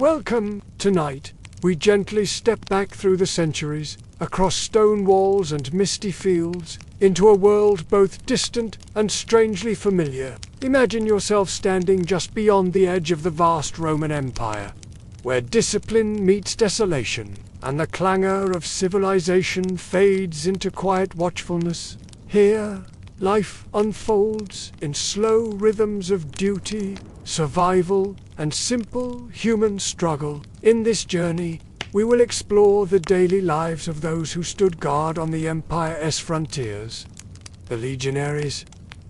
Welcome. Tonight, we gently step back through the centuries, across stone walls and misty fields, into a world both distant and strangely familiar. Imagine yourself standing just beyond the edge of the vast Roman Empire, where discipline meets desolation, and the clangor of civilization fades into quiet watchfulness. Here, life unfolds in slow rhythms of duty, survival, and simple human struggle. In this journey, we will explore the daily lives of those who stood guard on the Empire's frontiers. The Legionaries,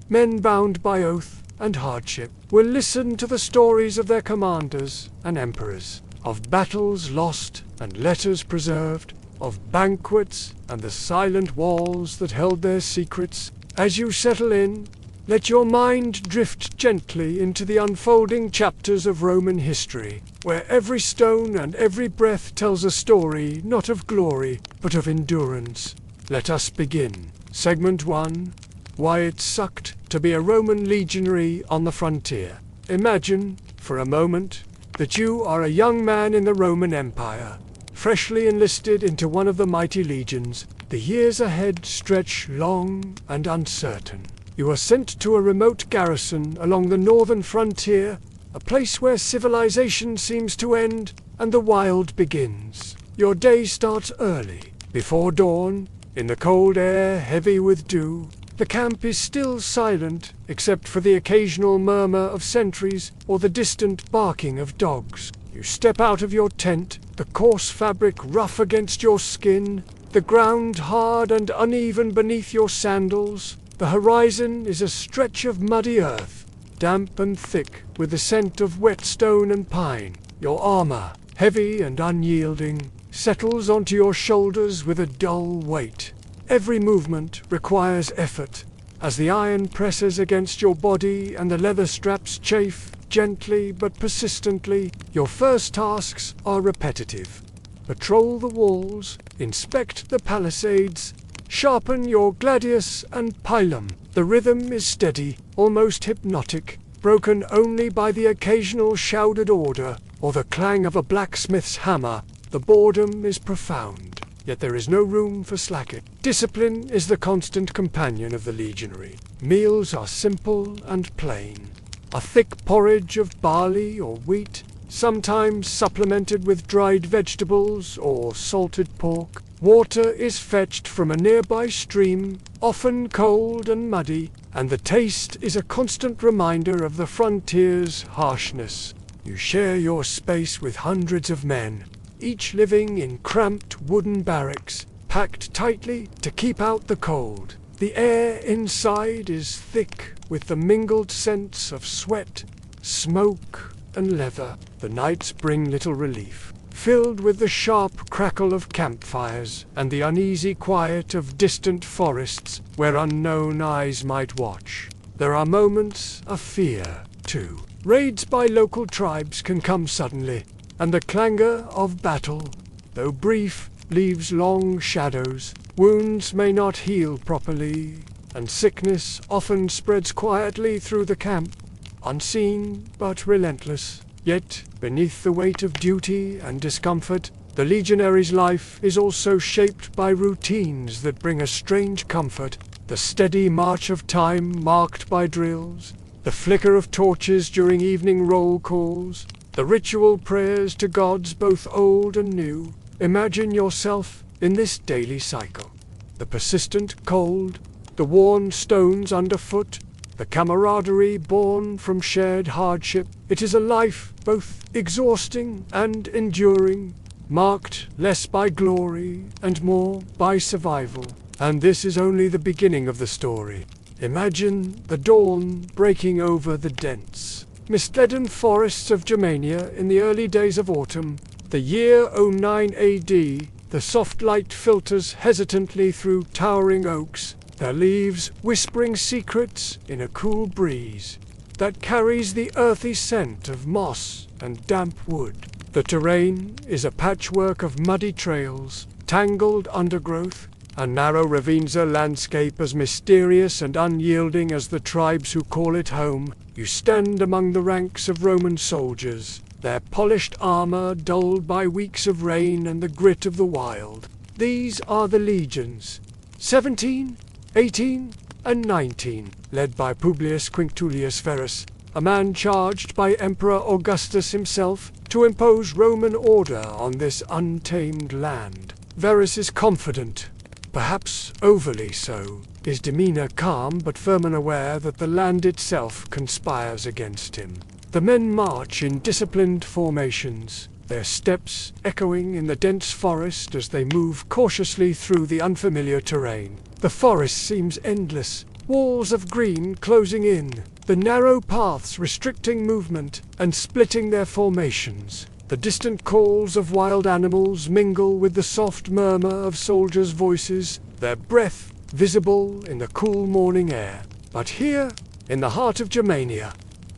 men bound by oath and hardship, will listen to the stories of their commanders and emperors, of battles lost and letters preserved, of banquets and the silent walls that held their secrets. As you settle in, let your mind drift gently into the unfolding chapters of Roman history, where every stone and every breath tells a story not of glory, but of endurance. Let us begin. Segment 1. Why it sucked to be a Roman legionary on the frontier. Imagine, for a moment, that you are a young man in the Roman Empire, freshly enlisted into one of the mighty legions. The years ahead stretch long and uncertain. You are sent to a remote garrison along the northern frontier, a place where civilization seems to end and the wild begins. Your day starts early. Before dawn, in the cold air heavy with dew, the camp is still silent except for the occasional murmur of sentries or the distant barking of dogs. You step out of your tent, the coarse fabric rough against your skin, the ground hard and uneven beneath your sandals. The horizon is a stretch of muddy earth, damp and thick with the scent of wet stone and pine. Your armor, heavy and unyielding, settles onto your shoulders with a dull weight. Every movement requires effort, as the iron presses against your body and the leather straps chafe gently but persistently. Your first tasks are repetitive. Patrol the walls, inspect the palisades, sharpen your gladius and pilum. The rhythm is steady, almost hypnotic, broken only by the occasional shouted order or the clang of a blacksmith's hammer. The boredom is profound, yet there is no room for slacking. Discipline is the constant companion of the legionary. Meals are simple and plain. A thick porridge of barley or wheat, sometimes supplemented with dried vegetables or salted pork. Water is fetched from a nearby stream, often cold and muddy, and the taste is a constant reminder of the frontier's harshness. You share your space with hundreds of men, each living in cramped wooden barracks, packed tightly to keep out the cold. The air inside is thick with the mingled scents of sweat, smoke, and leather. The nights bring little relief, filled with the sharp crackle of campfires and the uneasy quiet of distant forests where unknown eyes might watch. There are moments of fear, too. Raids by local tribes can come suddenly, and the clangor of battle, though brief, leaves long shadows. Wounds may not heal properly, and sickness often spreads quietly through the camp, unseen but relentless. Yet, beneath the weight of duty and discomfort, the legionary's life is also shaped by routines that bring a strange comfort. The steady march of time marked by drills, the flicker of torches during evening roll calls, the ritual prayers to gods both old and new. Imagine yourself in this daily cycle. The persistent cold, the worn stones underfoot, the camaraderie born from shared hardship. It is a life both exhausting and enduring, marked less by glory and more by survival. And this is only the beginning of the story. Imagine the dawn breaking over the dense, mist-laden forests of Germania in the early days of autumn. The year 09 AD, the soft light filters hesitantly through towering oaks, their leaves whispering secrets in a cool breeze that carries the earthy scent of moss and damp wood. The terrain is a patchwork of muddy trails, tangled undergrowth, a narrow ravines, a landscape as mysterious and unyielding as the tribes who call it home. You stand among the ranks of Roman soldiers, their polished armor dulled by weeks of rain and the grit of the wild. These are the legions, 17, 18, and 19, led by Publius Quinctilius Verus, a man charged by Emperor Augustus himself to impose Roman order on this untamed land. Verus is confident, perhaps overly so, his demeanor calm but firm and aware that the land itself conspires against him. The men march in disciplined formations, their steps echoing in the dense forest as they move cautiously through the unfamiliar terrain. The forest seems endless, walls of green closing in, the narrow paths restricting movement and splitting their formations. The distant calls of wild animals mingle with the soft murmur of soldiers' voices, their breath visible in the cool morning air. But here, in the heart of Germania,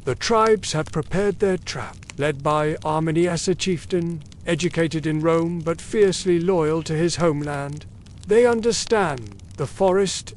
the tribes have prepared their trap. Led by Arminius, a chieftain, educated in Rome but fiercely loyal to his homeland, they understand the forest's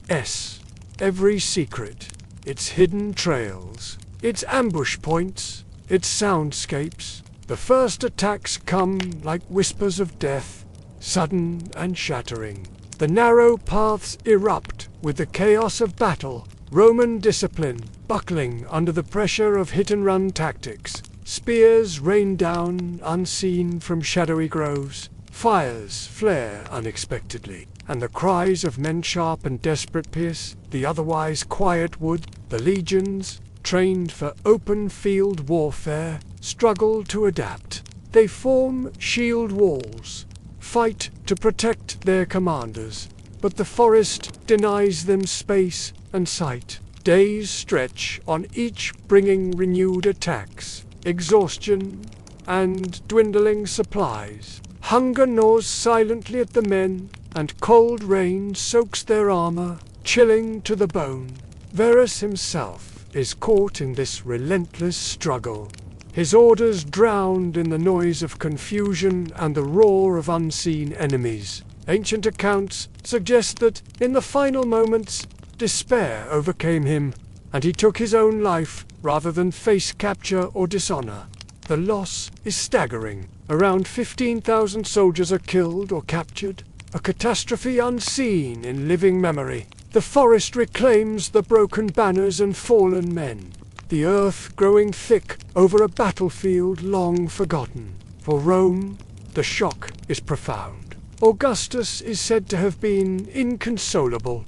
every secret, its hidden trails, its ambush points, its soundscapes. The first attacks come like whispers of death, sudden and shattering. The narrow paths erupt with the chaos of battle, Roman discipline buckling under the pressure of hit-and-run tactics. Spears rain down unseen from shadowy groves, fires flare unexpectedly, and the cries of men sharp and desperate pierce the otherwise quiet wood. The legions, trained for open field warfare, struggle to adapt. They form shield walls, fight to protect their commanders, but the forest denies them space and sight. Days stretch on each, bringing renewed attacks, exhaustion, and dwindling supplies. Hunger gnaws silently at the men, and cold rain soaks their armor, chilling to the bone. Verus himself is caught in this relentless struggle, his orders drowned in the noise of confusion and the roar of unseen enemies. Ancient accounts suggest that, in the final moments, despair overcame him, and he took his own life rather than face capture or dishonor. The loss is staggering. Around 15,000 soldiers are killed or captured, a catastrophe unseen in living memory. The forest reclaims the broken banners and fallen men, the earth growing thick over a battlefield long forgotten. For Rome, the shock is profound. Augustus is said to have been inconsolable,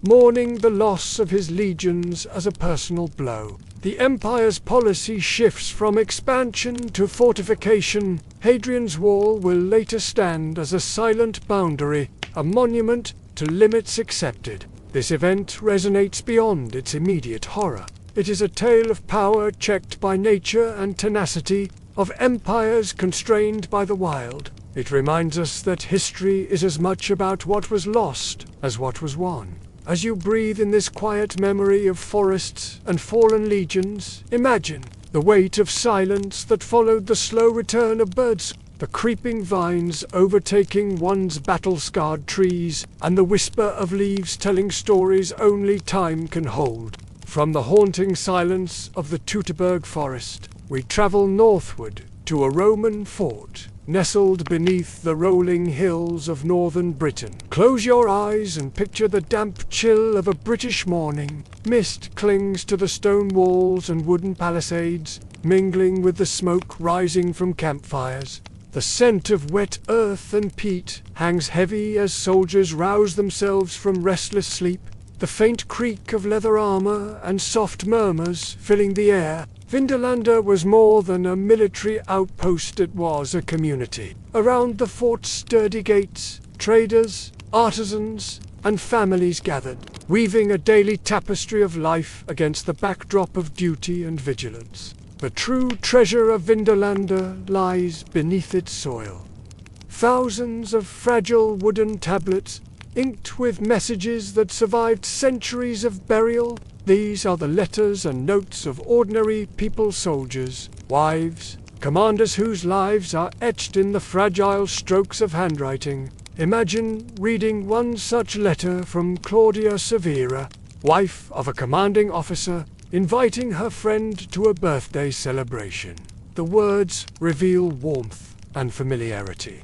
mourning the loss of his legions as a personal blow. The empire's policy shifts from expansion to fortification. Hadrian's Wall will later stand as a silent boundary, a monument to limits accepted. This event resonates beyond its immediate horror. It is a tale of power checked by nature and tenacity, of empires constrained by the wild. It reminds us that history is as much about what was lost as what was won. As you breathe in this quiet memory of forests and fallen legions, imagine the weight of silence that followed the slow return of birds, the creeping vines overtaking one's battle-scarred trees, and the whisper of leaves telling stories only time can hold. From the haunting silence of the Teutoburg forest, we travel northward to a Roman fort, nestled beneath the rolling hills of northern Britain. Close your eyes and picture the damp chill of a British morning. Mist clings to the stone walls and wooden palisades, mingling with the smoke rising from campfires. The scent of wet earth and peat hangs heavy as soldiers rouse themselves from restless sleep. The faint creak of leather armor and soft murmurs filling the air. Vindolanda was more than a military outpost, it was a community. Around the fort's sturdy gates, traders, artisans, and families gathered, weaving a daily tapestry of life against the backdrop of duty and vigilance. The true treasure of Vindolanda lies beneath its soil. Thousands of fragile wooden tablets, inked with messages that survived centuries of burial. These are the letters and notes of ordinary people, soldiers, wives, commanders whose lives are etched in the fragile strokes of handwriting. Imagine reading one such letter from Claudia Severa, wife of a commanding officer, inviting her friend to a birthday celebration. The words reveal warmth and familiarity.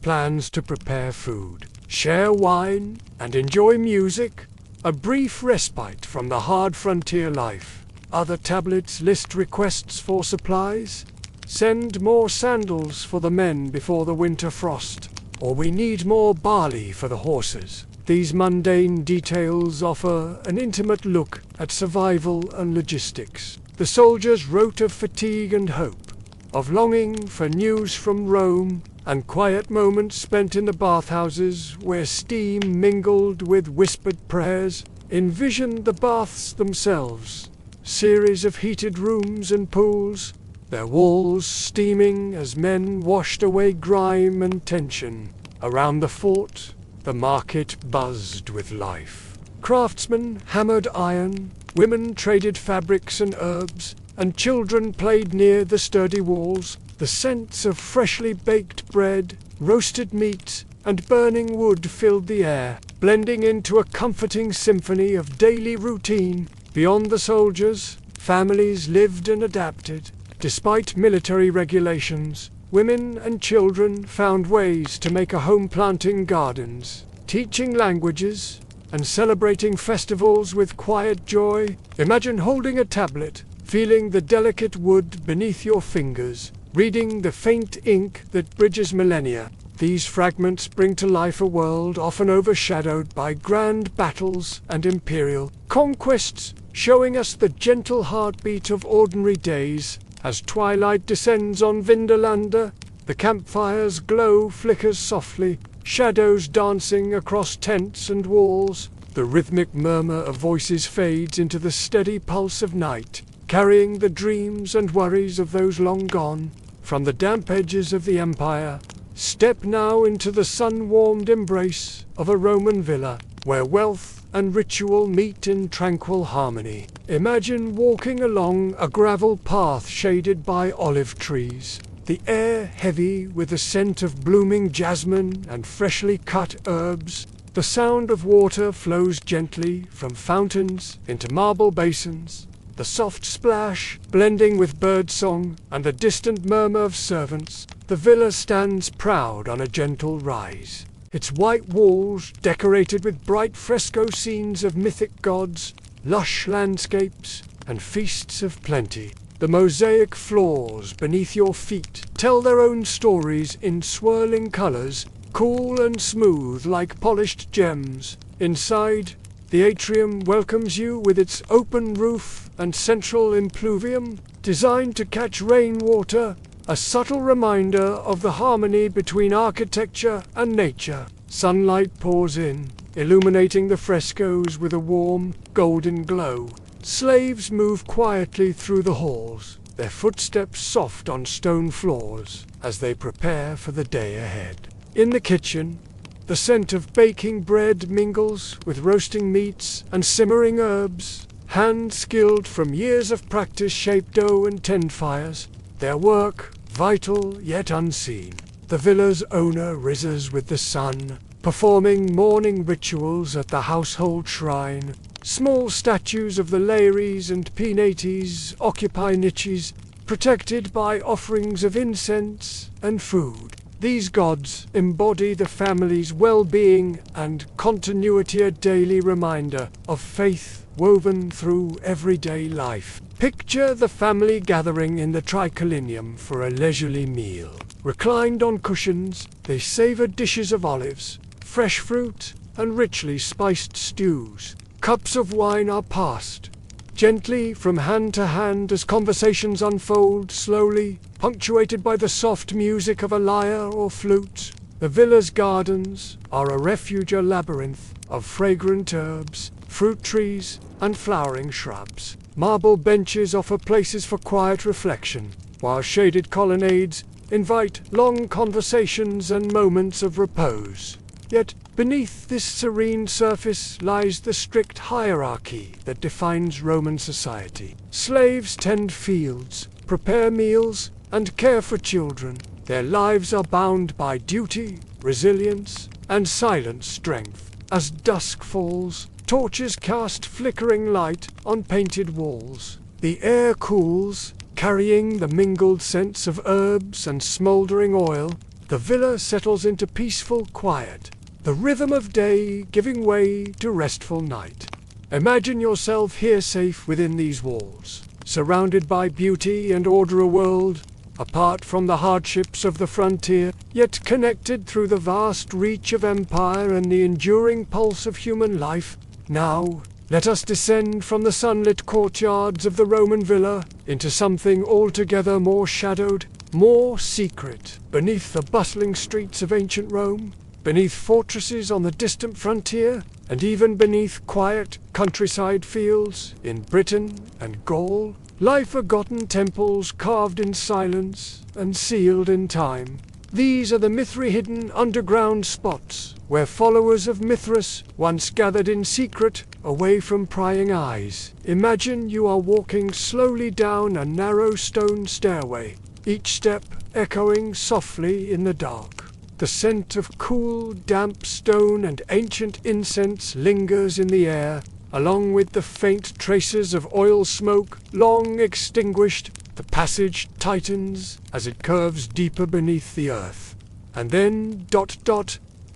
Plans to prepare food, share wine, and enjoy music. A brief respite from the hard frontier life. Other tablets list requests for supplies. Send more sandals for the men before the winter frost. Or we need more barley for the horses. These mundane details offer an intimate look at survival and logistics. The soldiers wrote of fatigue and hope, of longing for news from Rome, and quiet moments spent in the bathhouses where steam mingled with whispered prayers. Envision the baths themselves, series of heated rooms and pools, their walls steaming as men washed away grime and tension. Around the fort, the market buzzed with life. Craftsmen hammered iron, women traded fabrics and herbs, and children played near the sturdy walls. The scents of freshly baked bread, roasted meat, and burning wood filled the air, blending into a comforting symphony of daily routine. Beyond the soldiers, families lived and adapted. Despite military regulations, women and children found ways to make a home planting gardens, teaching languages, and celebrating festivals with quiet joy. Imagine holding a tablet, feeling the delicate wood beneath your fingers, reading the faint ink that bridges millennia. These fragments bring to life a world often overshadowed by grand battles and imperial conquests, showing us the gentle heartbeat of ordinary days. As twilight descends on Vindolanda, the campfire's glow flickers softly, shadows dancing across tents and walls. The rhythmic murmur of voices fades into the steady pulse of night, carrying the dreams and worries of those long gone. From the damp edges of the empire, step now into the sun-warmed embrace of a Roman villa, where wealth and ritual meet in tranquil harmony. Imagine walking along a gravel path shaded by olive trees, the air heavy with the scent of blooming jasmine and freshly cut herbs. The sound of water flows gently from fountains into marble basins, the soft splash blending with birdsong and the distant murmur of servants. The villa stands proud on a gentle rise, its white walls decorated with bright fresco scenes of mythic gods, lush landscapes, and feasts of plenty. The mosaic floors beneath your feet tell their own stories in swirling colors, cool and smooth like polished gems. Inside, the atrium welcomes you with its open roof and central impluvium, designed to catch rainwater, a subtle reminder of the harmony between architecture and nature. Sunlight pours in, illuminating the frescoes with a warm, golden glow. Slaves move quietly through the halls, their footsteps soft on stone floors, as they prepare for the day ahead. In the kitchen, the scent of baking bread mingles with roasting meats and simmering herbs. Hands skilled from years of practice shape dough and tend fires, their work vital yet unseen. The villa's owner rises with the sun, performing morning rituals at the household shrine. Small statues of the Lares and Penates occupy niches, protected by offerings of incense and food. These gods embody the family's well-being and continuity, a daily reminder of faith woven through everyday life. Picture the family gathering in the triclinium for a leisurely meal. Reclined on cushions, they savor dishes of olives, fresh fruit, and richly spiced stews. Cups of wine are passed gently from hand to hand as conversations unfold slowly, punctuated by the soft music of a lyre or flute. The villa's gardens are a refuge, a labyrinth of fragrant herbs, fruit trees, and flowering shrubs. Marble benches offer places for quiet reflection, while shaded colonnades invite long conversations and moments of repose. Yet beneath this serene surface lies the strict hierarchy that defines Roman society. Slaves tend fields, prepare meals, and care for children. Their lives are bound by duty, resilience, and silent strength. As dusk falls, torches cast flickering light on painted walls. The air cools, Carrying the mingled scents of herbs and smouldering oil, the villa settles into peaceful quiet, the rhythm of day giving way to restful night. Imagine yourself here safe within these walls, surrounded by beauty and order, a world apart from the hardships of the frontier, yet connected through the vast reach of empire and the enduring pulse of human life. Now, let us descend from the sunlit courtyards of the Roman villa into something altogether more shadowed, more secret, beneath the bustling streets of ancient Rome, beneath fortresses on the distant frontier, and even beneath quiet countryside fields in Britain and Gaul, lie forgotten temples carved in silence and sealed in time. These are the Mithra-hidden underground spots, where followers of Mithras once gathered in secret, away from prying eyes. Imagine you are walking slowly down a narrow stone stairway, each step echoing softly in the dark. The scent of cool, damp stone and ancient incense lingers in the air, along with the faint traces of oil smoke long extinguished. The passage tightens as it curves deeper beneath the earth. And then,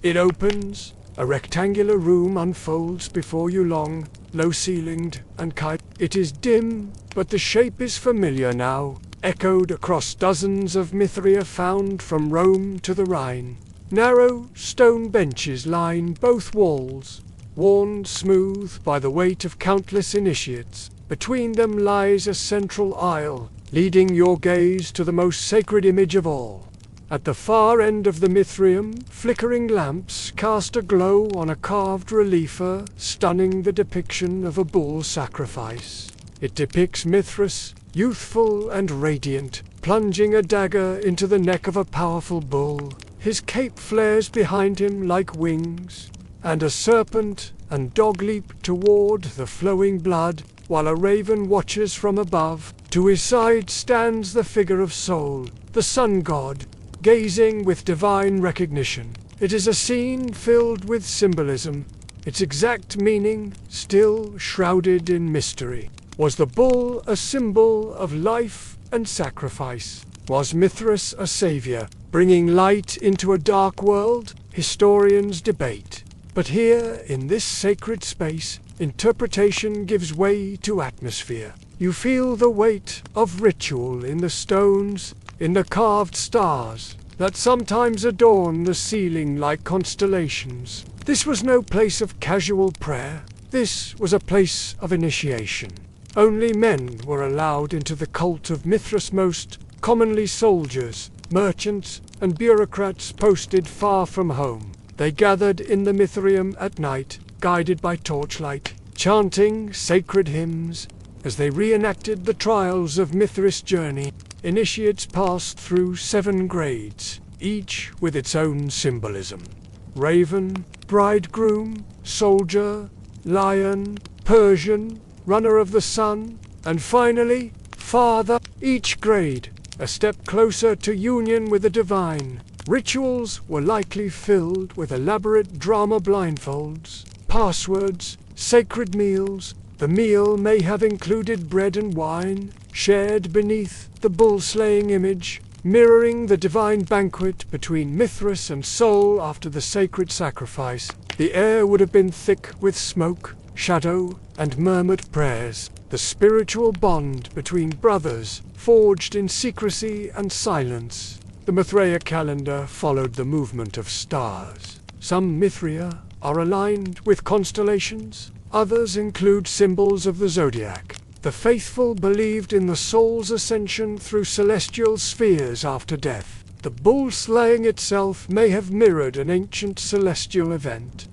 it opens. A rectangular room unfolds before you, long, low-ceilinged and kite. It is dim, but the shape is familiar now, echoed across dozens of Mithria found from Rome to the Rhine. Narrow stone benches line both walls, worn smooth by the weight of countless initiates. Between them lies a central aisle, leading your gaze to the most sacred image of all. At the far end of the Mithraeum, flickering lamps cast a glow on a carved relief stunning the depiction of a bull sacrifice. It depicts Mithras, youthful and radiant, plunging a dagger into the neck of a powerful bull. His cape flares behind him like wings, and a serpent and dog leap toward the flowing blood, while a raven watches from above. To his side stands the figure of Sol, the sun god, gazing with divine recognition. It is a scene filled with symbolism, its exact meaning still shrouded in mystery. Was the bull a symbol of life and sacrifice? Was Mithras a savior, bringing light into a dark world? Historians debate. But here, in this sacred space, interpretation gives way to atmosphere. You feel the weight of ritual in the stones, in the carved stars that sometimes adorn the ceiling like constellations. This was no place of casual prayer. This was a place of initiation. Only men were allowed into the cult of Mithras, most commonly soldiers, merchants, and bureaucrats posted far from home. They gathered in the Mithraeum at night, guided by torchlight, chanting sacred hymns. As they reenacted the trials of Mithras' journey, initiates passed through 7 grades, each with its own symbolism. Raven, bridegroom, soldier, lion, Persian, runner of the sun, and finally, father. Each grade a step closer to union with the divine. Rituals were likely filled with elaborate drama blindfolds, passwords, sacred meals. The meal may have included bread and wine, shared beneath the bull-slaying image, mirroring the divine banquet between Mithras and Sol after the sacred sacrifice. The air would have been thick with smoke, shadow, and murmured prayers, the spiritual bond between brothers, forged in secrecy and silence. The Mithraea calendar followed the movement of stars. Some Mithraea are aligned with constellations, others include symbols of the zodiac. The faithful believed in the soul's ascension through celestial spheres after death. The bull slaying itself may have mirrored an ancient celestial event.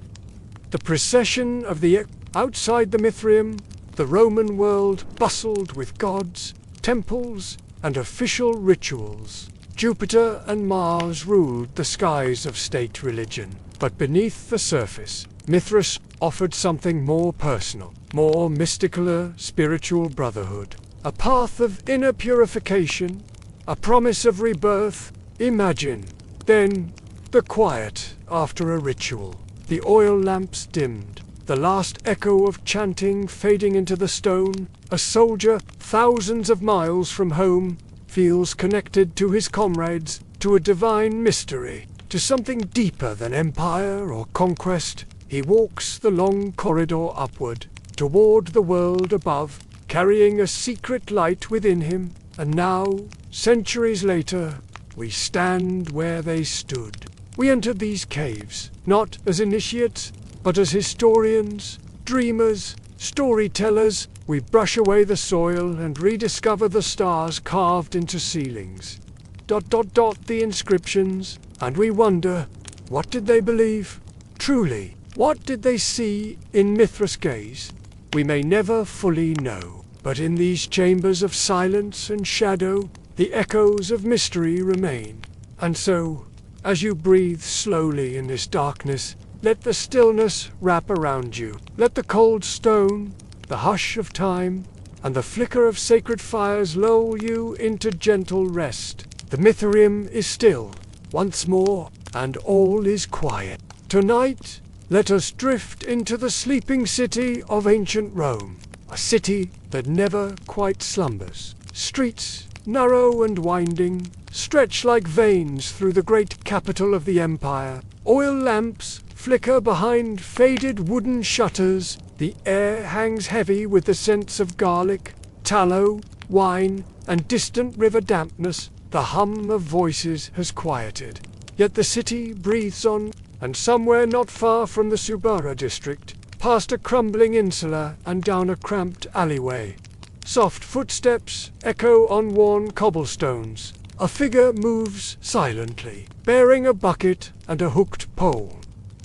The procession of the outside the Mithraeum, the Roman world bustled with gods, temples, and official rituals. Jupiter and Mars ruled the skies of state religion, but beneath the surface, Mithras offered something more personal, more mystical, a spiritual brotherhood, a path of inner purification, a promise of rebirth. Imagine, then, the quiet after a ritual. The oil lamps dimmed, the last echo of chanting fading into the stone, a soldier, thousands of miles from home, feels connected to his comrades, to a divine mystery, to something deeper than empire or conquest. He walks the long corridor upward, toward the world above, carrying a secret light within him, and now, centuries later, we stand where they stood. We entered these caves, not as initiates, but as historians, dreamers, storytellers. We brush away the soil and rediscover the stars carved into ceilings. The inscriptions, and we wonder, what did they believe? Truly, what did they see in Mithras' gaze? We may never fully know, but in these chambers of silence and shadow, the echoes of mystery remain. And so, as you breathe slowly in this darkness, let the stillness wrap around you. Let the cold stone, the hush of time, and the flicker of sacred fires lull you into gentle rest. The Mithraeum is still, once more, and all is quiet. Tonight, let us drift into the sleeping city of ancient Rome, a city that never quite slumbers. Streets, narrow and winding, stretch like veins through the great capital of the empire. Oil lamps flicker behind faded wooden shutters. The air hangs heavy with the scents of garlic, tallow, wine, and distant river dampness. The hum of voices has quieted. Yet the city breathes on, and somewhere not far from the Subara district, past a crumbling insula and down a cramped alleyway, soft footsteps echo on worn cobblestones. A figure moves silently, bearing a bucket and a hooked pole.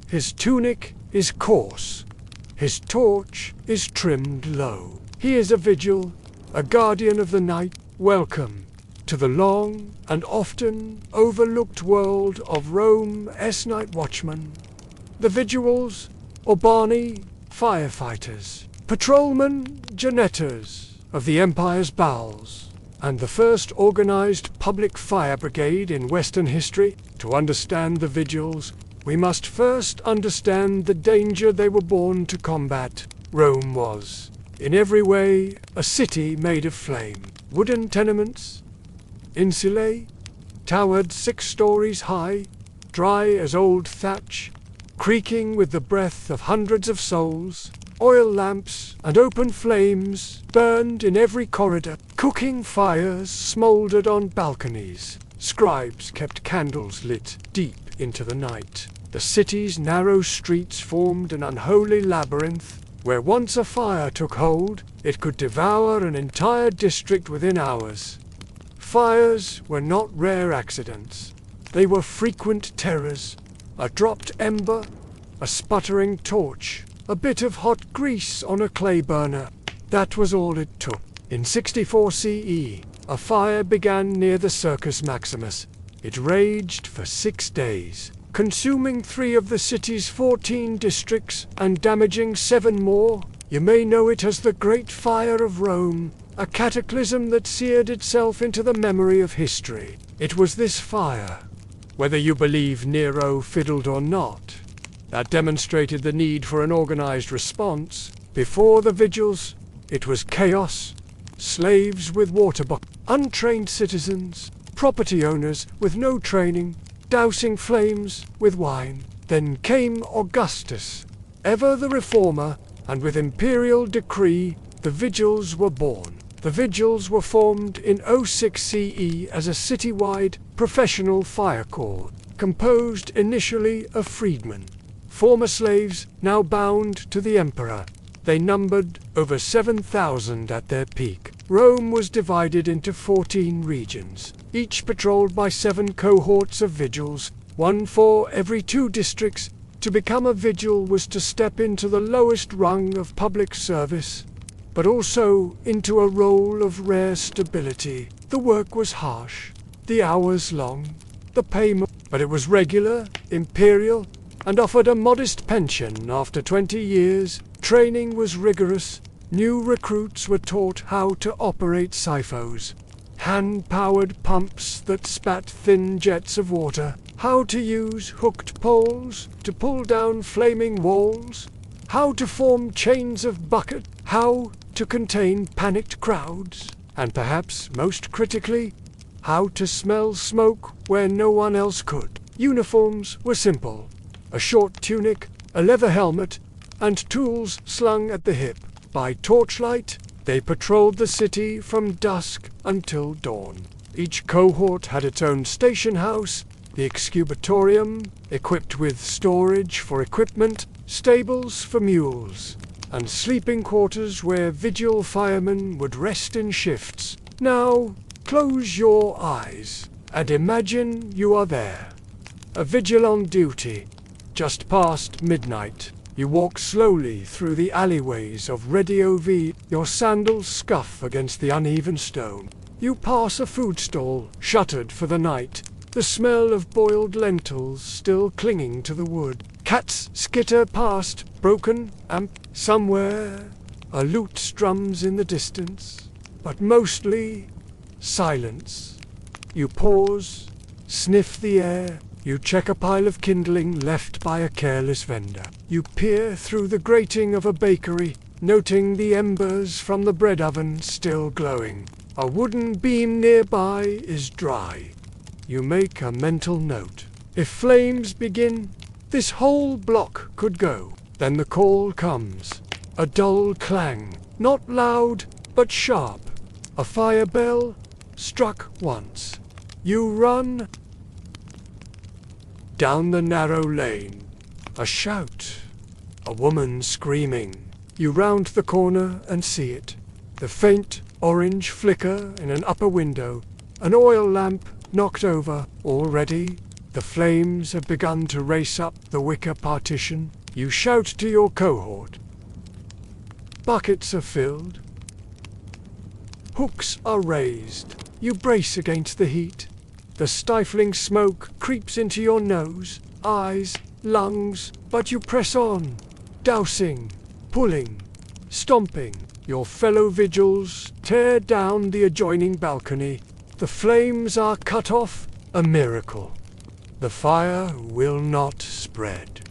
His tunic is coarse. His torch is trimmed low. He is a vigil, a guardian of the night. Welcome to the long and often overlooked world of Rome's night watchmen. The vigils, urbani, firefighters, patrolmen, janitors of the empire's bowels, and the first organized public fire brigade in Western history. To understand the vigils, we must first understand the danger they were born to combat. Rome was, in every way, a city made of flame. Wooden tenements, insulae, towered 6 stories high, dry as old thatch, creaking with the breath of hundreds of souls. Oil lamps and open flames burned in every corridor. Cooking fires smouldered on balconies. Scribes kept candles lit deep into the night. The city's narrow streets formed an unholy labyrinth. Where once a fire took hold, it could devour an entire district within hours. Fires were not rare accidents. They were frequent terrors. A dropped ember, a sputtering torch, a bit of hot grease on a clay burner. That was all it took. In 64 CE, a fire began near the Circus Maximus. It raged for 6 days, consuming 3 of the city's 14 districts and damaging 7 more. You may know it as the Great Fire of Rome, a cataclysm that seared itself into the memory of history. It was this fire, whether you believe Nero fiddled or not, that demonstrated the need for an organized response. Before the vigils, it was chaos, slaves with water buckets, untrained citizens, property owners with no training, dousing flames with wine. Then came Augustus, ever the reformer, and with imperial decree, the vigils were born. The vigils were formed in 06 CE as a citywide, professional fire corps, composed initially of freedmen, former slaves now bound to the emperor. They numbered over 7,000 at their peak. Rome was divided into 14 regions, each patrolled by 7 cohorts of vigils, 1 for every 2 districts. To become a vigil was to step into the lowest rung of public service, but also into a role of rare stability. The work was harsh, the hours long, the payment, but it was regular, imperial, and offered a modest pension after 20 years. Training was rigorous. New recruits were taught how to operate siphos, hand-powered pumps that spat thin jets of water, how to use hooked poles to pull down flaming walls, how to form chains of bucket, how to contain panicked crowds, and perhaps most critically, how to smell smoke where no one else could. Uniforms were simple: a short tunic, a leather helmet, and tools slung at the hip. By torchlight, they patrolled the city from dusk until dawn. Each cohort had its own station house, the excubatorium, equipped with storage for equipment, stables for mules, and sleeping quarters where vigil firemen would rest in shifts. Now, close your eyes and imagine you are there. A vigil on duty, just past midnight. You walk slowly through the alleyways of Radio V, your sandals scuff against the uneven stone. You pass a food stall, shuttered for the night, the smell of boiled lentils still clinging to the wood. Cats skitter past, broken amp. Somewhere a lute strums in the distance, but mostly silence. You pause, sniff the air. You check a pile of kindling left by a careless vendor. You peer through the grating of a bakery, noting the embers from the bread oven still glowing. A wooden beam nearby is dry. You make a mental note. If flames begin, this whole block could go. Then the call comes. A dull clang, not loud, but sharp. A fire bell, struck once. You run down the narrow lane. A shout. A woman screaming. You round the corner and see it. The faint orange flicker in an upper window. An oil lamp knocked over. Already, the flames have begun to race up the wicker partition. You shout to your cohort. Buckets are filled. Hooks are raised. You brace against the heat. The stifling smoke creeps into your nose, eyes, lungs, but you press on, dousing, pulling, stomping. Your fellow vigils tear down the adjoining balcony. The flames are cut off, a miracle. The fire will not spread.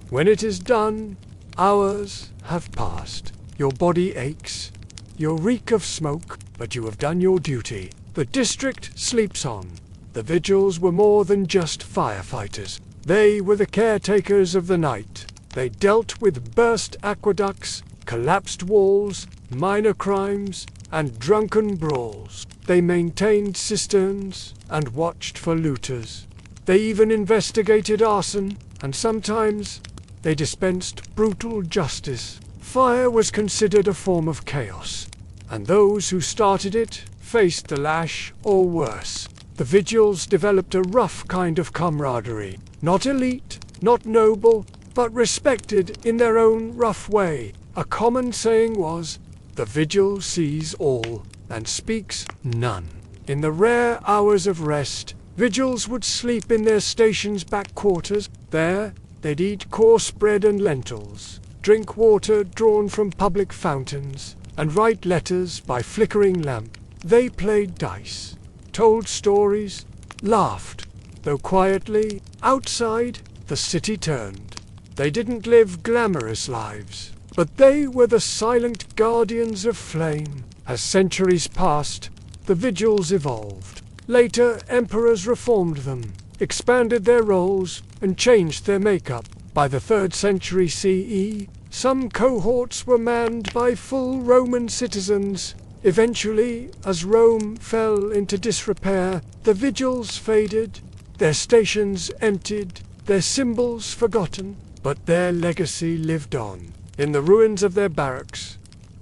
When it is done, hours have passed. Your body aches. You reek of smoke, but you have done your duty. The district sleeps on. The vigils were more than just firefighters. They were the caretakers of the night. They dealt with burst aqueducts, collapsed walls, minor crimes, and drunken brawls. They maintained cisterns and watched for looters. They even investigated arson, and sometimes they dispensed brutal justice. Fire was considered a form of chaos, and those who started it faced the lash or worse. The vigils developed a rough kind of camaraderie, not elite, not noble, but respected in their own rough way. A common saying was, "The vigil sees all and speaks none." In the rare hours of rest, vigils would sleep in their station's back quarters. There, they'd eat coarse bread and lentils, drink water drawn from public fountains, and write letters by flickering lamp. They played dice, told stories, laughed, though quietly. Outside, the city turned. They didn't live glamorous lives, but they were the silent guardians of flame. As centuries passed, the vigils evolved. Later, emperors reformed them, expanded their roles, and changed their makeup. By the 3rd century CE, some cohorts were manned by full Roman citizens. Eventually, as Rome fell into disrepair, the vigils faded, their stations emptied, their symbols forgotten, but their legacy lived on. In the ruins of their barracks,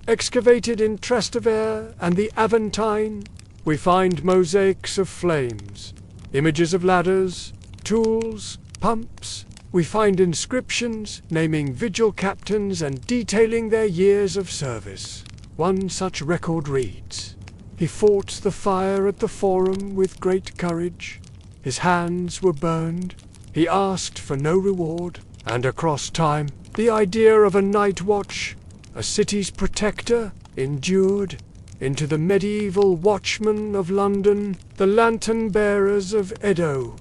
excavated in Trastevere and the Aventine, we find mosaics of flames, images of ladders, tools, pumps. We find inscriptions naming vigil captains and detailing their years of service. One such record reads, "He fought the fire at the Forum with great courage. His hands were burned. He asked for no reward." And across time, the idea of a night watch, a city's protector, endured into the medieval watchmen of London, the lantern bearers of Edo,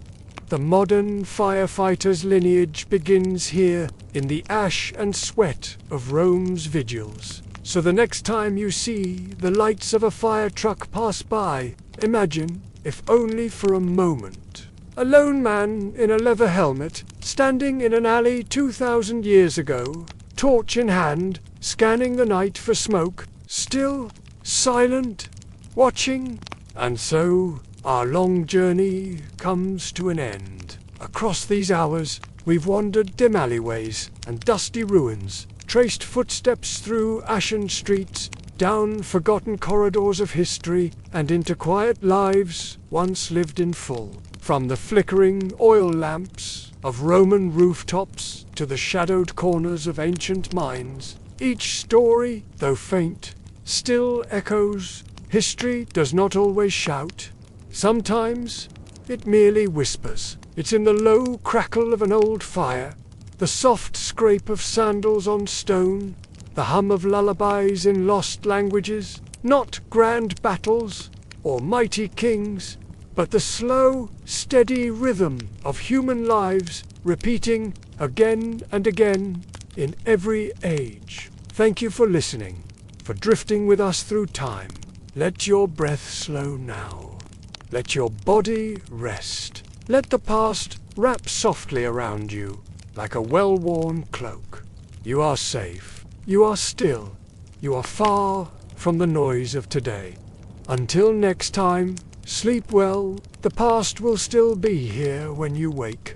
The modern firefighter's lineage begins here in the ash and sweat of Rome's vigils. So the next time you see the lights of a fire truck pass by, imagine, if only for a moment, a lone man in a leather helmet, standing in an alley 2,000 years ago, torch in hand, scanning the night for smoke, still, silent, watching. And so, our long journey comes to an end. Across these hours, we've wandered dim alleyways and dusty ruins, traced footsteps through ashen streets, down forgotten corridors of history, and into quiet lives once lived in full. From the flickering oil lamps of Roman rooftops to the shadowed corners of ancient mines, each story, though faint, still echoes. History does not always shout. Sometimes it merely whispers. It's in the low crackle of an old fire, the soft scrape of sandals on stone, the hum of lullabies in lost languages, not grand battles or mighty kings, but the slow, steady rhythm of human lives repeating again and again in every age. Thank you for listening, for drifting with us through time. Let your breath slow now. Let your body rest. Let the past wrap softly around you like a well-worn cloak. You are safe. You are still. You are far from the noise of today. Until next time, sleep well. The past will still be here when you wake.